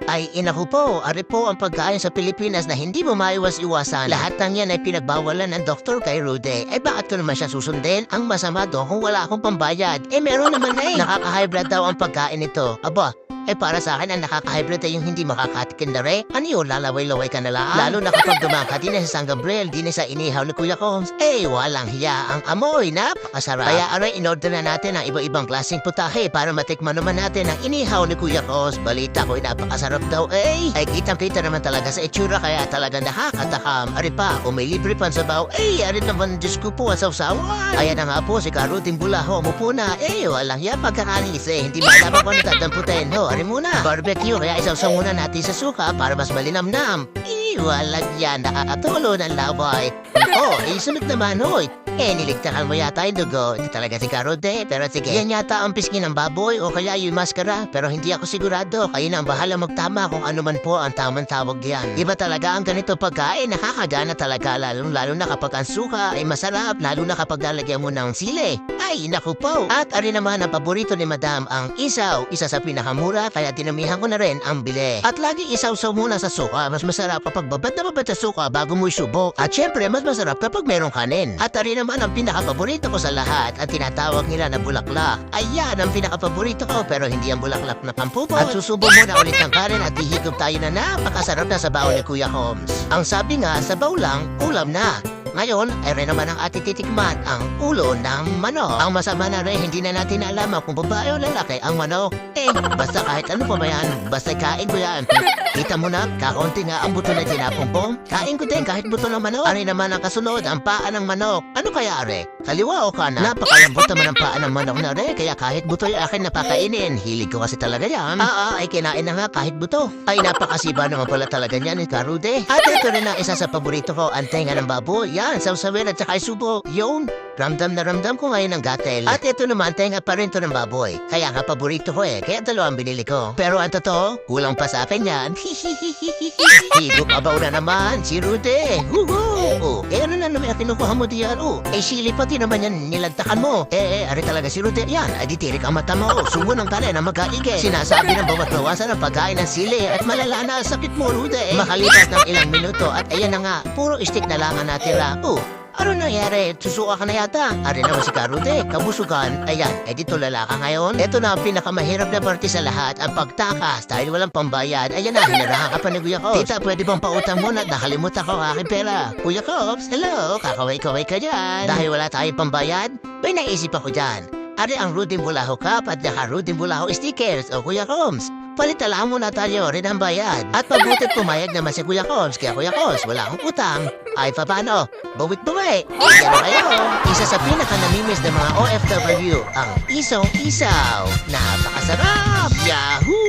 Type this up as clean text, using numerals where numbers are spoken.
Ay inaku po, ari po ang pagkain sa Pilipinas na hindi mo maiwas-iwasan. Lahat ng yan ay pinagbawalan ng doktor kay Rudy. Bakit ko naman siya susundin? Ang masama do kung wala akong pambayad. Meron naman na Nakaka-high blood daw ang pagkain nito. Aba, para sa akin, ang nakaka-high blood ay yung hindi makakatikin na rin. Ano yun, lalaway-laway ka na lang? Lalo na kapag dumaka din sa San Gabriel, din sa inihaw ni Kuya Combs. Walang hiya ang amoy, napakasarap. Kaya in-order na natin ang iba-ibang klaseng putahe para matikman naman natin ang inihaw ni Kuya Combs. Balita ko, napakasarap daw. Ay kitang-kita naman talaga sa itsura, kaya talaga nakakatakam. Ari pa, kung may libre pansabaw, ari naman, Diyos ko po, asaw-sawan. Ayan na nga po, si Karuting Bulaho, umupo na. Walang hiya pagkakanis hindi malaman kung tatadamputin. Ari muna, barbecue, kaya isaw-saw muna natin sa suka para mas malinamnam. Walang yan, nakakatulo ng laway. Sunod naman, hoy. Niligtakan mo yata yung dugo. Hindi talaga si Karude, pero sige. Yan yata ang pisngi ng baboy o kaya yung maskara, pero hindi ako sigurado. Kayo na ang bahala magtama kung ano man po ang tamang tawag yan. Iba talaga ang ganito pagkain, nakakagana talaga, lalo na kapag ang suka ay masarap, lalo na kapag lalagyan mo ng sili. Naku po. At ari naman ang paborito ni Madam, ang isaw. Isa sa pinakamura, kaya dinamihan ko na rin ang bili. At lagi isaw-saw muna sa suka. Mas masarap kapag babad na babad sa suka bago mo isubok. At syempre, mas masarap kapag merong kanin. At ari naman ang pinakapaborito ko sa lahat, ang tinatawag nila na bulaklak. Ayan ang pinakapaborito ko, pero hindi ang bulaklak na pampupot. At susubo muna ulit ng kanin at hihigop tayo na napakasarap na sabaw ni Kuya Combs. Ang sabi nga, sabaw lang, ulam na. Ngayon, ay rin naman ang ating titikman, ang ulo ng manok. Ang masama na rin, hindi na natin alam kung babae o lalaki ang manok. Basta kahit ano pa ba yan, basta kain ko yan. Kita mo na, kakaunti nga ang buto na tinapong. Kain ko din kahit buto ng manok. Ari naman ang kasunod, ang paa ng manok. Ano kaya are? Kaliwa o kanan? Napakalambot naman ang paa ng manok na re, kaya kahit buto ay akin napakainin. Hilig ko kasi talaga yan. Ay kinain na nga kahit buto. Ay napakasiba naman pala talaga niyan ni Karude. At ito rin ang isa sa paborito ko, ang tenga ng baboy. Yan, sawsawin at saka isubo. Yun, ramdam na ramdam ko ngayon ang gatel. At ito naman, tenga pa rin to ng baboy. Kaya nga paborito ko kaya dalawang binili ko. Pero ang totoo, kulang pa sa akin yan. Higop abaw na naman, si Rude. Ano na naman kinukuha mo diyan? Sili pati naman yan nilagtakan mo. Ari talaga si Rude. Yan, ay ditirik ang mata mo. Sumo ng tali na magkaige. Sinasabi ng bawat bawasan ang pagkain ng sili at malala na sakit mo, Rude. Makalipas ng ilang minuto at ayan na nga, puro stick na lang ang natira. Ano nangyari? Susuka ka na yata. Ari naman si Karude, kabusugan. Ayan, dito lalaka ngayon. Ito na ang pinakamahirap na parte sa lahat, ang pagtakas dahil walang pambayad. Ayan na, hinarahan ka pa ni Kuya Combs. Tita, pwede bang pautang mo na nakalimutan ko ang aking pera? Kuya Combs, hello, kakaway-kaway ka dyan. Dahil wala tayong pambayad, may naisip ako dyan. Ari ang Rudy Bulaho Cup at naka Rudy Bulaho stickers o Kuya Combs. Palitala mo na tayo rin ang bayad. At pagbuti't pumayag naman si Kuya Combs, kaya Kuya Combs, wala akong utang. Ay paano? Bawit-bawit. Yan kayo. Isa sa pinaka-namimiss ng mga OFW, ang isaw-isaw. Napakasarap! Yahoo!